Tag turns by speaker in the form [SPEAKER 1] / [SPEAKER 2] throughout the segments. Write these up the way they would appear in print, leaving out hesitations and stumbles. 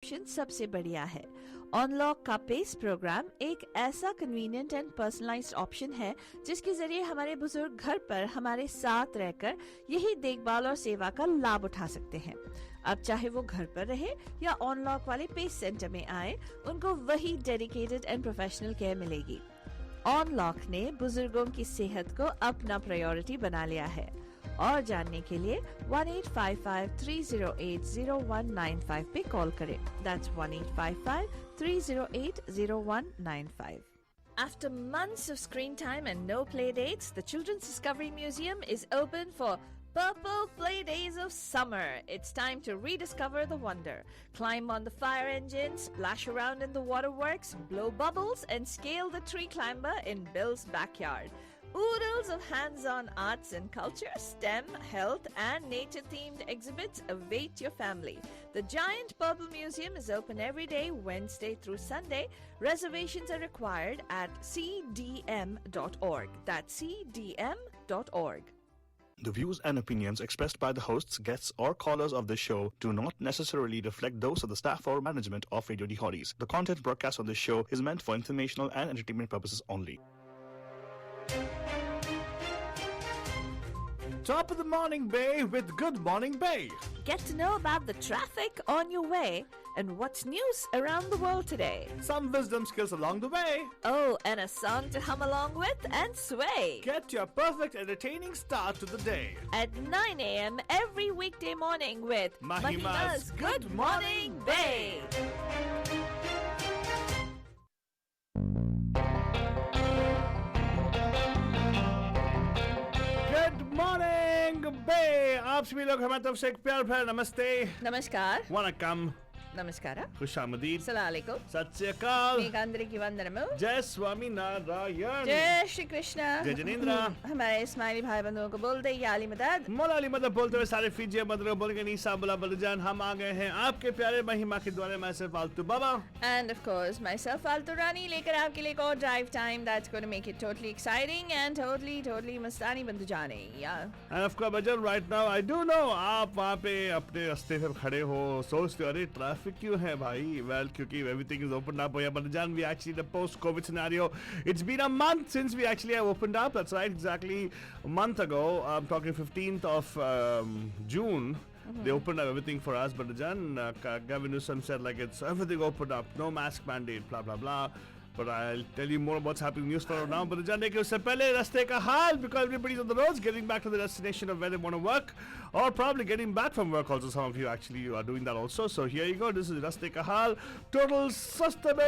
[SPEAKER 1] Option सबसे बढ़िया है। ऑनलॉक का पेस प्रोग्राम एक ऐसा कन्वीनियंट एंड पर्सनलाइज्ड ऑप्शन है जिसके जरिए हमारे बुजुर्ग घर पर हमारे साथ रहकर यही देखभाल और सेवा का लाभ उठा सकते हैं। अब चाहे वो घर पर रहे या ऑनलॉक वाले पेस सेंटर में आए, उनको वही डेडिकेटेड एंड प्रोफेशनल केयर मिलेगी। ऑनलॉक ने बुजुर्गों की सेहत को अपना प्रायोरिटी बना लिया है। और जानने के लिए 1855-308-0195 पे कॉल करें। That's 1855-308-0195. After months of screen time and no play dates, the Children's Discovery Museum is open for Purple Play Days of Summer. It's time to rediscover the wonder. Climb on the fire engine, splash around in the waterworks, blow bubbles, and scale the tree climber in Bill's backyard. Oodles of hands-on arts and culture, STEM, health, and nature-themed exhibits await your family. The Giant Purple Museum is open every day, Wednesday through Sunday. Reservations are required at cdm.org. That's cdm.org.
[SPEAKER 2] The views and opinions expressed by the hosts, guests, or callers of this show do not necessarily reflect those of the staff or management of Radio Dihadis. The content broadcast on this show is meant for informational and entertainment purposes only.
[SPEAKER 3] Top of the morning, Bay, with Good Morning Bay.
[SPEAKER 1] Get to know about the traffic on your way and what's news around the world today.
[SPEAKER 3] Some wisdom skills along the way.
[SPEAKER 1] Oh, and a song to hum along with and sway.
[SPEAKER 3] Get your perfect entertaining start to the day.
[SPEAKER 1] At 9 a.m. every weekday morning with
[SPEAKER 3] Mahima's Good Morning
[SPEAKER 1] Bay.
[SPEAKER 3] Good morning, Bay. आप सभी लोग हमारी तरफ से एक प्यार भरा नमस्ते,
[SPEAKER 1] नमस्कार,
[SPEAKER 3] वनकम,
[SPEAKER 1] नमस्कार,
[SPEAKER 3] खुशामदीद,
[SPEAKER 1] सलालेकुम,
[SPEAKER 3] सत श्री अकाल,
[SPEAKER 1] मेघांतरिकी वंदनमो,
[SPEAKER 3] जय स्वामी नारायण,
[SPEAKER 1] जय श्री कृष्ण,
[SPEAKER 3] जय जनेंद्र।
[SPEAKER 1] हमारे इस्माइली भाई बंधुओं को बोलते या अली मदद।
[SPEAKER 3] मौला अली मदद बोलते हुए सारे फीजिए मदर बोलेंगे नीसा बुला बलजान। हम आ गए हैं आपके प्यारे महिमा के द्वारे। मैं सिर्फ फालतू बाबा
[SPEAKER 1] And of course, myself, Faltu Rani, लेकर आपके लिए एक और drive time that's going to make it totally exciting and totally मस्तानी बन जाने। Yeah.
[SPEAKER 3] And of course, Bhajan, right now I do know आप वहाँ पे अपने रास्ते पर खड़े हो, सोचते हो अरे ट्रैफिक क्यों है भाई? Well, क्योंकि everything is opened up. Yeah, Bhajan, we actually in a post-COVID scenario. It's been a month since we actually have opened up. That's right, exactly a month ago. I'm talking 15th of June. They opened up everything for us, but Gavin Newsom said like it's everything opened up, no mask mandate, blah blah blah. But I'll tell you more about what's happening in news for now. But उससे पहले रास्ते का हाल, because everybody's on the roads, getting back to the destination of where they want to work, or probably getting back from work. Also, some of you actually are doing that also. So here you go. This is रास्ते का हाल. Total sustenance.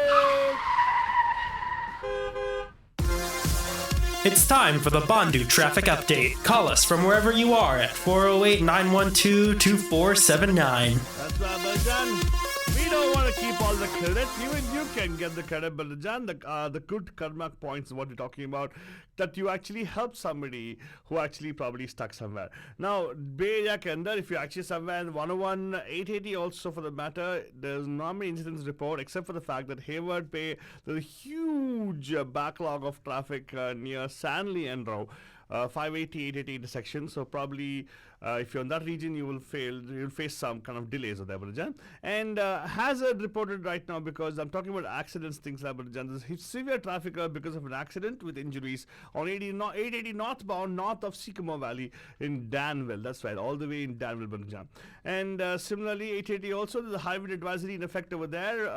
[SPEAKER 4] It's time for the Bandu Traffic Update. Call us from wherever you are at 408-912-2479.
[SPEAKER 3] That's right, Bhajan. We don't want to keep all the credit. Even you can get the credit, but the good karma points, what you're talking about, that you actually help somebody who actually probably stuck somewhere. Now, Bay Area ke andar, if you're actually somewhere in 101, 880 also for the matter, there's not many incidents report, except for the fact that Hayward Bay, there's a huge backlog of traffic near Sanley and Row. 580, 880 intersection. So probably if you're in that region, you'll face some kind of delays of that, Bhajan. And hazard reported right now, because I'm talking about accidents, things like that. There's severe traffic because of an accident with injuries on 880 northbound, north of Sycamore Valley in Danville. That's right, all the way in Danville, Bhajan. And similarly, 880 also, there's a high wind advisory in effect over there.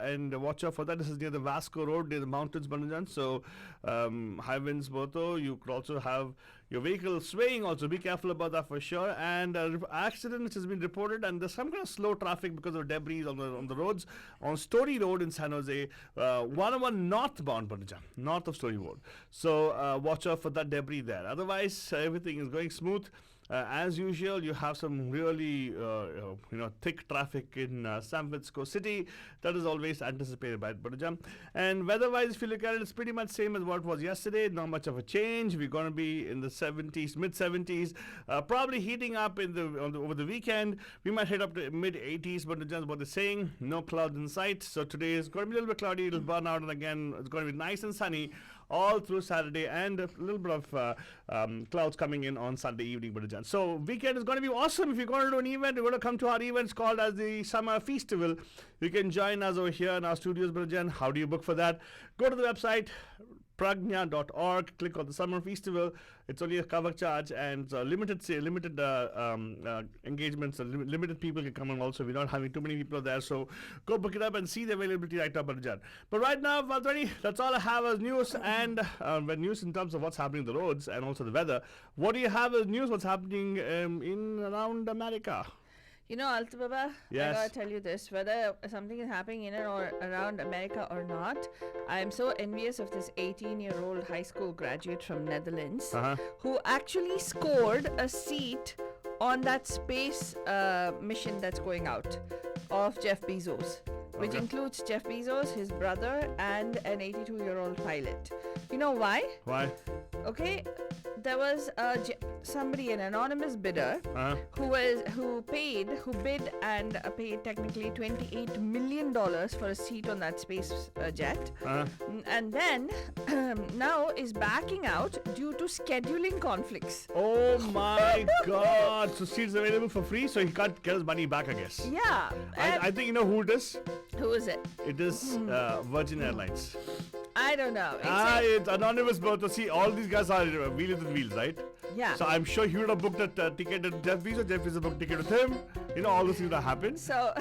[SPEAKER 3] And watch out for that. This is near the Vasco Road, near the mountains, Bhajan. So high winds, Boto. You could also have your vehicle swaying also. Be careful about that for sure. And accident which has been reported, and there's some kind of slow traffic because of debris on the roads on Story Road in San Jose, 101 northbound, north of Story Road. So watch out for that debris there. Otherwise, everything is going smooth. As usual, you have some really thick traffic in San Francisco City. That is always anticipated by Bhajan. And weather-wise, if you look at it, it's pretty much same as what it was yesterday. Not much of a change. We're going to be in the 70s, mid-70s, probably heating up over the weekend. We might hit up to mid-80s, but Bhajan, what they're saying, no clouds in sight. So today is going to be a little bit cloudy. It'll burn out, and again, it's going to be nice and sunny all through Saturday, and a little bit of clouds coming in on Sunday evening, Badajan. So weekend is going to be awesome. If you're going to do an event, you're going to come to our events called as the Summer Festival. You can join us over here in our studios, Badajan. How do you book for that? Go to the website pragnya.org, click on the Summer Festival. It's only a cover charge, and limited engagements, limited people can come on also. We're not having too many people there, so go book it up and see the availability right now, Badajan. But right now, Valtwani, that's all I have as news, and news in terms of what's happening on the roads and also the weather. What do you have as news? What's happening in around America?
[SPEAKER 1] You know, Alta Baba,
[SPEAKER 3] Yes.
[SPEAKER 1] I gotta tell you this, whether something is happening in or around America or not, I am so envious of this 18-year-old high school graduate from Netherlands who actually scored a seat on that space mission that's going out of Jeff Bezos, which includes Jeff Bezos, his brother, and an 82-year-old pilot. You know why?
[SPEAKER 3] Why?
[SPEAKER 1] Okay, there was somebody, an anonymous bidder, who bid and paid technically $28 million for a seat on that space jet, and then now is backing out due to scheduling conflicts.
[SPEAKER 3] Oh my God! So seats available for free, so he can't get his money back, I guess.
[SPEAKER 1] Yeah,
[SPEAKER 3] I think you know who it is.
[SPEAKER 1] who is it?
[SPEAKER 3] It is Virgin Airlines.
[SPEAKER 1] I don't know.
[SPEAKER 3] It's anonymous, but see, all these guys are wheels with wheels, right?
[SPEAKER 1] Yeah.
[SPEAKER 3] So I'm sure he would have booked a ticket with Jeff Bezos. Jeff Bezos booked a ticket with him. You know, all those things would have happened.
[SPEAKER 1] So.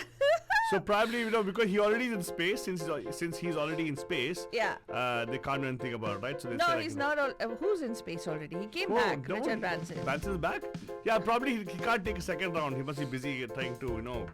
[SPEAKER 3] So probably, you know, because he already is in space, since he's already in space,
[SPEAKER 1] Yeah.
[SPEAKER 3] they can't do anything about it, right? So they
[SPEAKER 1] No,
[SPEAKER 3] said,
[SPEAKER 1] he's
[SPEAKER 3] like,
[SPEAKER 1] not. Who's in space already? He came
[SPEAKER 3] Oh,
[SPEAKER 1] back.
[SPEAKER 3] no,
[SPEAKER 1] Richard Branson.
[SPEAKER 3] Branson's back? Yeah, probably he can't take a second round. He must be busy trying to, you know,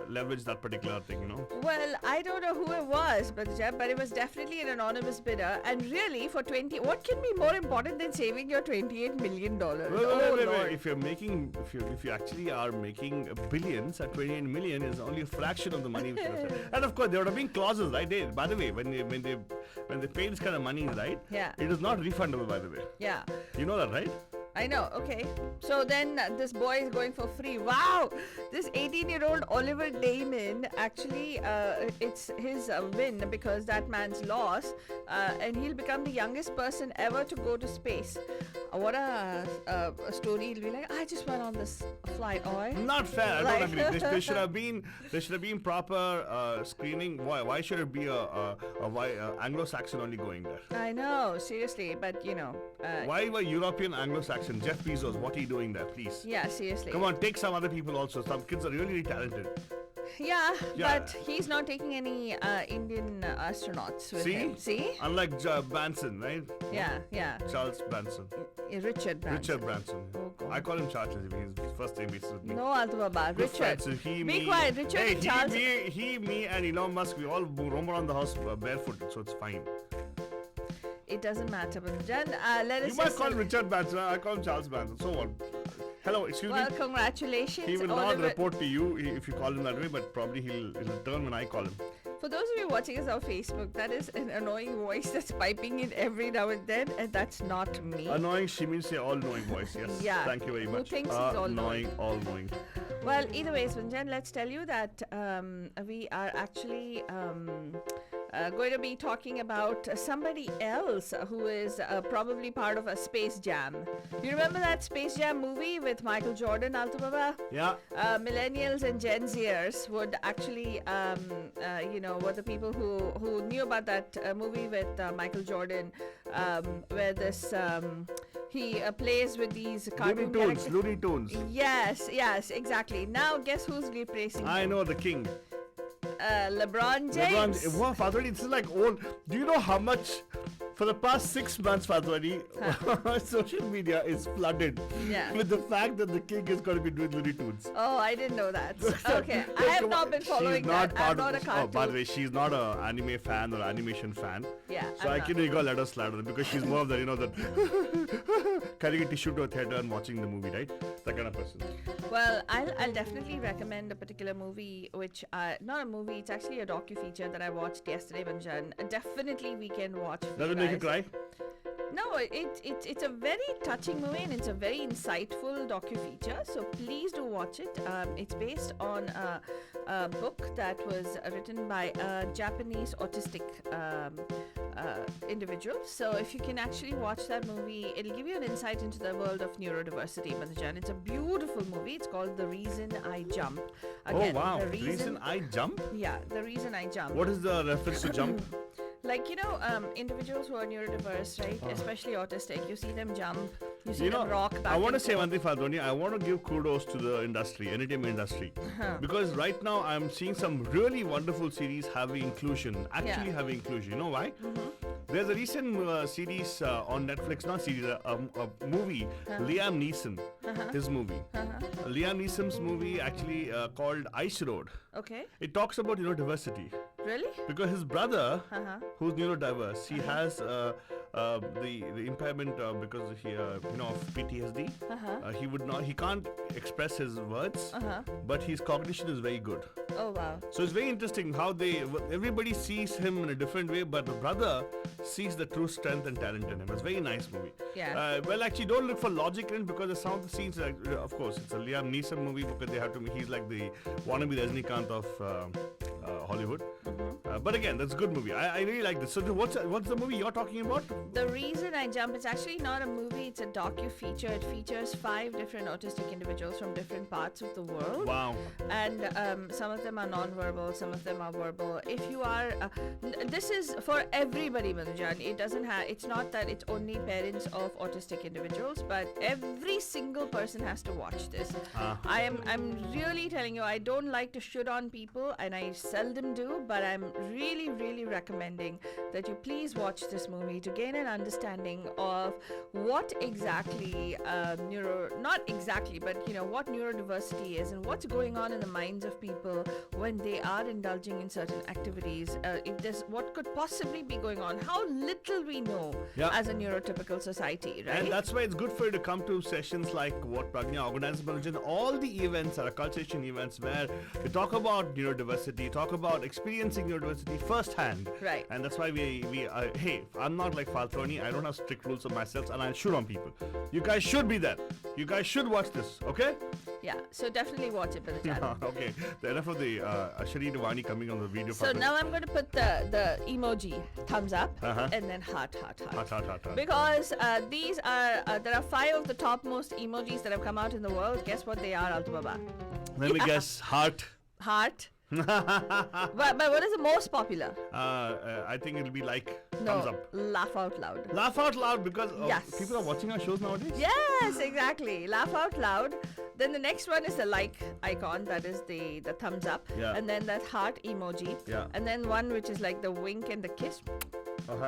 [SPEAKER 3] leverage that particular thing, you know.
[SPEAKER 1] Well, I don't know who it was, but it was definitely an anonymous bidder. And really, for 20, what can be more important than saving your $28 million?
[SPEAKER 3] Wait. If you actually are making billions, at 28 million is only a fraction of the money. And of course, there would have been clauses, right? By the way, when they pay this kind of money, right?
[SPEAKER 1] Yeah.
[SPEAKER 3] It is not refundable, by the way.
[SPEAKER 1] Yeah.
[SPEAKER 3] You know that, right?
[SPEAKER 1] I know, okay. So then this boy is going for free. Wow! This 18-year-old Oliver Damon, actually, it's his win because that man's loss, and he'll become the youngest person ever to go to space. What a story. He'll be like, I just went on this flight, oi.
[SPEAKER 3] Not fair. I
[SPEAKER 1] Like-
[SPEAKER 3] don't agree. There should have been proper screening. Why should it be a Anglo-Saxon only going there?
[SPEAKER 1] I know, seriously, but you know.
[SPEAKER 3] Why a European Anglo-Saxon? Jeff Bezos, what are you doing there, please?
[SPEAKER 1] Yeah, seriously.
[SPEAKER 3] Come on, take some other people also. Some kids are really, really talented.
[SPEAKER 1] Yeah,
[SPEAKER 3] Yeah.
[SPEAKER 1] but he's not taking any Indian astronauts with
[SPEAKER 3] See?
[SPEAKER 1] him. See?
[SPEAKER 3] Unlike Branson, right?
[SPEAKER 1] Yeah.
[SPEAKER 3] Charles Branson.
[SPEAKER 1] Richard Branson.
[SPEAKER 3] Richard Branson.
[SPEAKER 1] Oh, God.
[SPEAKER 3] I call him Charles. His first name is with me.
[SPEAKER 1] No, Alta Baba.
[SPEAKER 3] Good
[SPEAKER 1] Richard.
[SPEAKER 3] friends. So he,
[SPEAKER 1] Be
[SPEAKER 3] me,
[SPEAKER 1] quiet. Richard
[SPEAKER 3] hey,
[SPEAKER 1] and Charles.
[SPEAKER 3] me, and Elon Musk, we all roam around the house barefooted, so it's fine.
[SPEAKER 1] It doesn't matter, but Jan, let us
[SPEAKER 3] You might
[SPEAKER 1] just
[SPEAKER 3] call him Richard Branson. I call him Charles Branson. So what? Hello, excuse
[SPEAKER 1] well,
[SPEAKER 3] me.
[SPEAKER 1] congratulations.
[SPEAKER 3] He will not
[SPEAKER 1] Oliver.
[SPEAKER 3] report to you if you call him that way, but probably he'll turn when I call him.
[SPEAKER 1] For those of you watching us on Facebook, that is an annoying voice that's piping in every now and then, and that's not me.
[SPEAKER 3] Annoying, she means say all-knowing voice. Yes.
[SPEAKER 1] Yeah.
[SPEAKER 3] Thank you very
[SPEAKER 1] Who
[SPEAKER 3] much.
[SPEAKER 1] thinks he's all-knowing.
[SPEAKER 3] All-knowing.
[SPEAKER 1] Well, either way, Svanjan, let's tell you that we are actually going to be talking about somebody else who is probably part of a Space Jam. You remember that Space Jam movie with Michael Jordan, Alta Baba?
[SPEAKER 3] Yeah.
[SPEAKER 1] Millennials and Gen Zers would actually, were the people who knew about that movie with Michael Jordan, where this he plays with these cartoon characters.
[SPEAKER 3] Looney Tunes.
[SPEAKER 1] Yes, exactly. Now, guess who's replacing
[SPEAKER 3] I
[SPEAKER 1] him?
[SPEAKER 3] know the king.
[SPEAKER 1] LeBron James.
[SPEAKER 3] Wow, Fatwadi, this is like old. Do you know how much for the past 6 months, Fatwadi, social media is flooded
[SPEAKER 1] Yeah.
[SPEAKER 3] with the fact that the king is going to be doing Looney Tunes.
[SPEAKER 1] Oh, I didn't know that. Okay, I have not been following
[SPEAKER 3] She's not
[SPEAKER 1] that.
[SPEAKER 3] part
[SPEAKER 1] I'm not a
[SPEAKER 3] of,
[SPEAKER 1] cartoon.
[SPEAKER 3] oh, by the way, she's not an anime fan or animation fan.
[SPEAKER 1] Yeah,
[SPEAKER 3] So
[SPEAKER 1] I'm
[SPEAKER 3] I
[SPEAKER 1] not.
[SPEAKER 3] can you gotta let her slide on it because she's more of the, that carrying a tissue to a theater and watching the movie, right? That kind of person.
[SPEAKER 1] Well, I'll definitely recommend a particular movie, which not a movie. It's actually a docu-feature that I watched yesterday, Banjan. Definitely weekend watch. for
[SPEAKER 3] Does it
[SPEAKER 1] you
[SPEAKER 3] make you
[SPEAKER 1] guys.
[SPEAKER 3] cry?
[SPEAKER 1] No, it's a very touching movie and it's a very insightful docu-feature. So please do watch it. It's based on book that was written by a Japanese autistic individual. So if you can actually watch that movie, it'll give you an insight into the world of neurodiversity, Madhujan. It's a beautiful movie. It's called The Reason I Jump. Again,
[SPEAKER 3] oh wow,
[SPEAKER 1] The
[SPEAKER 3] reason I jump?
[SPEAKER 1] Yeah, The Reason I Jump.
[SPEAKER 3] What is the reference to jump?
[SPEAKER 1] Like, individuals who are neurodiverse, right? Especially autistic, you see them jump, you see them rock back
[SPEAKER 3] I want to
[SPEAKER 1] and
[SPEAKER 3] say
[SPEAKER 1] forth.
[SPEAKER 3] one thing, Faldoni. I want to give kudos to the industry, entertainment industry. Because right now I'm seeing some really wonderful series having inclusion, actually
[SPEAKER 1] Yeah.
[SPEAKER 3] having inclusion. You know why? There's a recent series on Netflix, not series, a movie, Liam Neeson, his movie. Liam Neeson's movie actually called Ice Road.
[SPEAKER 1] Okay,
[SPEAKER 3] It talks about, diversity.
[SPEAKER 1] really?
[SPEAKER 3] Because his brother, who's neurodiverse, he has the impairment because he of PTSD. He can't express his words, but his cognition is very good.
[SPEAKER 1] Oh, wow.
[SPEAKER 3] So it's very interesting how everybody sees him in a different way, but the brother sees the true strength and talent in him. It's a very nice movie.
[SPEAKER 1] Yeah.
[SPEAKER 3] Well, actually, don't look for logic in it because some of the scenes, of course, it's a Liam Neeson movie because they have to. He's like the wannabe Rajinikanth of Hollywood. But again, that's a good movie. I really like this. So what's the movie you're talking about?
[SPEAKER 1] The Reason I Jump, it's actually not a movie, it's a docu-feature. It features 5 different autistic individuals from different parts of the world.
[SPEAKER 3] Wow.
[SPEAKER 1] And some of them are non-verbal, some of them are verbal. If you are, this is for everybody, Madhujan. It's not that it's only parents of autistic individuals, but every single person has to watch this. I'm really telling you, I don't like to shoot on people, and I seldom do, but I'm really, really recommending that you please watch this movie to gain an understanding of what exactly not exactly, but what neurodiversity is and what's going on in the minds of people when they are indulging in certain activities. If there's what could possibly be going on, how little we know as a neurotypical society, right?
[SPEAKER 3] And that's why it's good for you to come to sessions like what Pragya organizes, Manoj, all the events are cultivation events where you talk about neurodiversity, talk about experiencing neurodiversity firsthand.
[SPEAKER 1] Right.
[SPEAKER 3] And that's why hey, I'm not like Falconi, I don't have strict rules of myself and I shoot on people. You guys should be there. You guys should watch this, okay?
[SPEAKER 1] Yeah, so definitely watch it for the channel.
[SPEAKER 3] Okay, enough of the Ashari Dewani coming on the video.
[SPEAKER 1] So now I'm going to put the emoji thumbs up and then heart.
[SPEAKER 3] Heart.
[SPEAKER 1] Because these are there are 5 of the topmost emojis that have come out in the world. Guess what they are, Alto Baba?
[SPEAKER 3] Let me guess, heart.
[SPEAKER 1] Heart. but what is the most popular?
[SPEAKER 3] I think it'll be like
[SPEAKER 1] No,
[SPEAKER 3] thumbs up.
[SPEAKER 1] laugh out loud.
[SPEAKER 3] Laugh out loud because
[SPEAKER 1] Yes.
[SPEAKER 3] people are watching our shows nowadays.
[SPEAKER 1] Yes, exactly. Laugh out loud. Then the next one is the like icon, that is the thumbs up.
[SPEAKER 3] Yeah.
[SPEAKER 1] And then that heart emoji.
[SPEAKER 3] Yeah.
[SPEAKER 1] And then one which is like the wink and the kiss.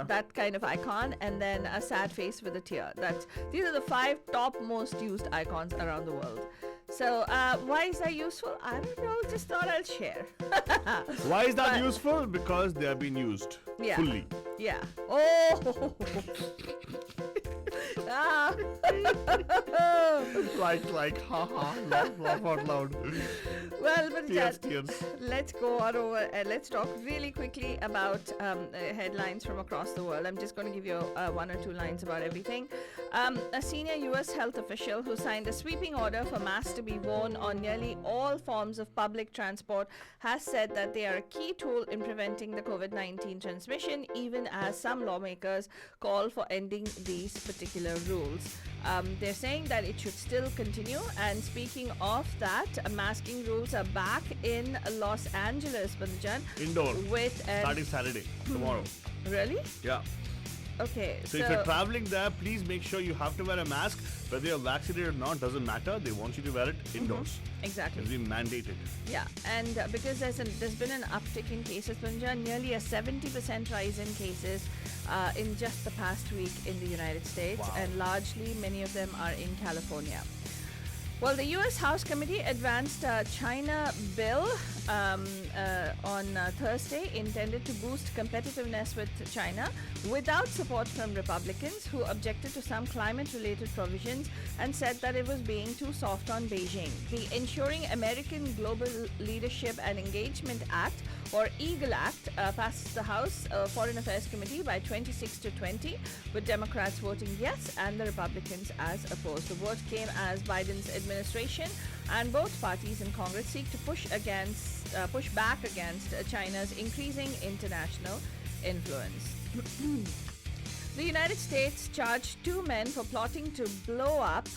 [SPEAKER 1] That kind of icon, and then a sad face with a tear. These are the 5 top most used icons around the world. So why is that useful? I don't know, just thought I'll share.
[SPEAKER 3] Why is that
[SPEAKER 1] But-
[SPEAKER 3] useful? Because they are being used
[SPEAKER 1] Yeah.
[SPEAKER 3] fully.
[SPEAKER 1] Yeah. Oh. Ah.
[SPEAKER 3] like, haha, laugh out loud.
[SPEAKER 1] Well, but
[SPEAKER 3] Tears.
[SPEAKER 1] let's go on over and let's talk really quickly about headlines from across the world. I'm just going to give you 1 or 2 lines about everything. A senior U.S. health official who signed a sweeping order for masks to be worn on nearly all forms of public transport has said that they are a key tool in preventing the COVID-19 transmission, even as some lawmakers call for ending these particular rules. They're saying that it should still continue. And speaking of that, masking rules are back in Los Angeles, Bandhan.
[SPEAKER 3] Indoor.
[SPEAKER 1] With
[SPEAKER 3] Starting Saturday, tomorrow.
[SPEAKER 1] Really?
[SPEAKER 3] Yeah.
[SPEAKER 1] Okay.
[SPEAKER 3] So if you're traveling there, please make sure you have to wear a mask. Whether you're vaccinated or not, doesn't matter. They want you to wear it indoors.
[SPEAKER 1] Exactly.
[SPEAKER 3] It'll be mandated.
[SPEAKER 1] Yeah, and because there's been an uptick in cases, Punjab, nearly a 70% rise in cases in just the past week in the United States,
[SPEAKER 3] Wow.
[SPEAKER 1] and largely many of them are in California. Well, the U.S. House Committee advanced a China bill on Thursday intended to boost competitiveness with China without support from Republicans who objected to some climate-related provisions and said that it was being too soft on Beijing. The Ensuring American Global Leadership and Engagement Act, or EAGLE Act, passed the House Foreign Affairs Committee by 26-20, with Democrats voting yes and the Republicans as opposed. The vote came as Biden's administration, and both parties in Congress seek to push back against China's increasing international influence. The United States charged 2 men for plotting to blow up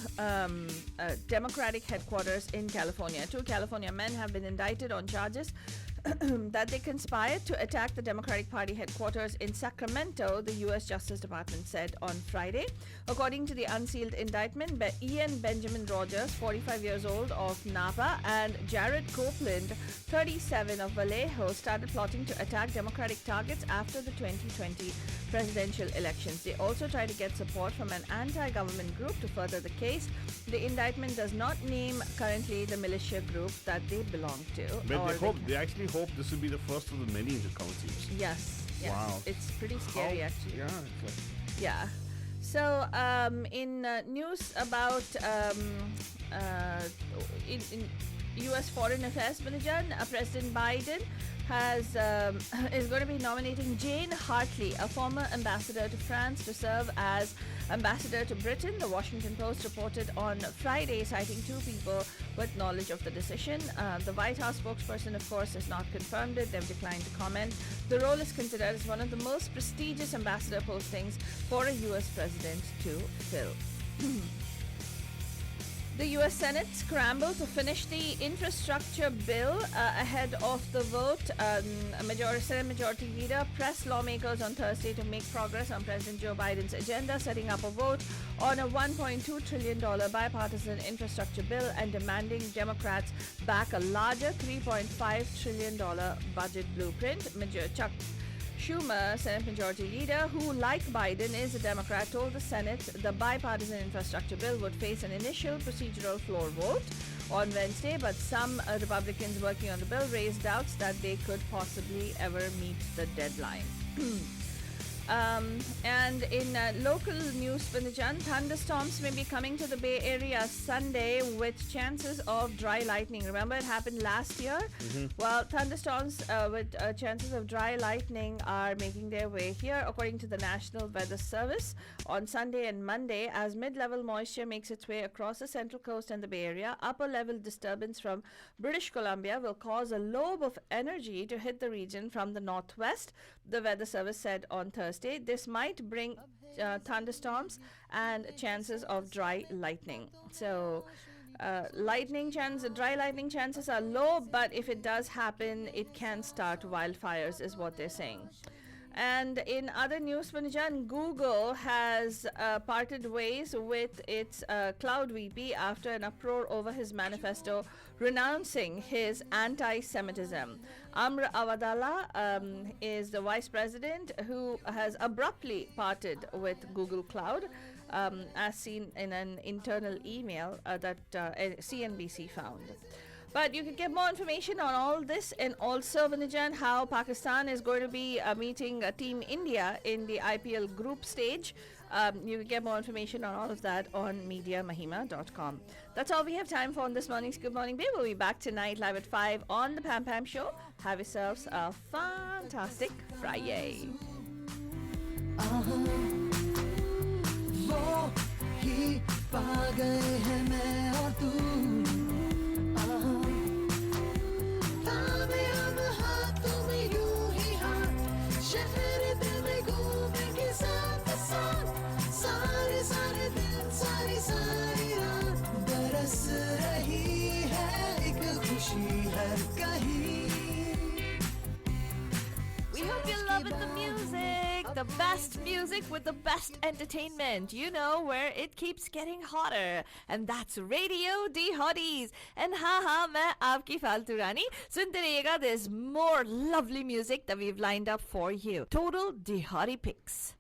[SPEAKER 1] Democratic headquarters in California. 2 California men have been indicted on charges that they conspired to attack the Democratic Party headquarters in Sacramento, the U.S. Justice Department said on Friday. According to the unsealed indictment, Ian Benjamin Rogers, 45 years old, of Napa, and Jared Copeland, 37, of Vallejo, started plotting to attack Democratic targets after the 2020 presidential elections. They also tried to get support from an anti-government group to further the case. The indictment does not name currently the militia group that they belong to.
[SPEAKER 3] But they actually hope this will be the first of the many, it seems.
[SPEAKER 1] Yes.
[SPEAKER 3] Wow.
[SPEAKER 1] It's pretty scary, actually.
[SPEAKER 3] Yeah.
[SPEAKER 1] Yeah. So, in news about in U.S. Foreign Affairs, President Biden is going to be nominating Jane Hartley, a former ambassador to France, to serve as ambassador to Britain. The Washington Post reported on Friday, citing 2 people with knowledge of the decision. The White House spokesperson, of course, has not confirmed it. They've declined to comment. The role is considered as one of the most prestigious ambassador postings for a U.S. president to fill. The U.S. Senate scrambled to finish the infrastructure bill ahead of the vote. Senate Majority Leader pressed lawmakers on Thursday to make progress on President Joe Biden's agenda, setting up a vote on a $1.2 trillion bipartisan infrastructure bill and demanding Democrats back a larger $3.5 trillion budget blueprint. Chuck Schumer, Senate Majority Leader, who, like Biden, is a Democrat, told the Senate the bipartisan infrastructure bill would face an initial procedural floor vote on Wednesday, but some Republicans working on the bill raised doubts that they could possibly ever meet the deadline. And in local news, thunderstorms may be coming to the Bay Area Sunday with chances of dry lightning. Remember, it happened last year? Well, thunderstorms with chances of dry lightning are making their way here, according to the National Weather Service. On Sunday and Monday, as mid-level moisture makes its way across the Central Coast and the Bay Area, upper-level disturbance from British Columbia will cause a lobe of energy to hit the region from the northwest, the Weather Service said on Thursday. This might bring thunderstorms and chances of dry lightning. So, dry lightning chances are low, but if it does happen, it can start wildfires, is what they're saying. And in other news, Google has parted ways with its cloud VP after an uproar over his manifesto renouncing his anti-Semitism. Amr Awadallah is the vice president who has abruptly parted with Google Cloud, as seen in an internal email that CNBC found. But you can get more information on all this, and also, Vanijan, how Pakistan is going to be meeting Team India in the IPL group stage. You can get more information on all of that on MediaMahima.com. That's all we have time for on this morning's Good Morning Bay. We'll be back tonight live at 5 on the Pam Pam Show. Have yourselves a fantastic Friday. We hope you're loving the music. The best music with the best entertainment. You know where it keeps getting hotter. And that's Radio D Hotties. And main aapki Faltu Rani. Sunte rahiyega, there's more lovely music that we've lined up for you. Total D Hottie picks.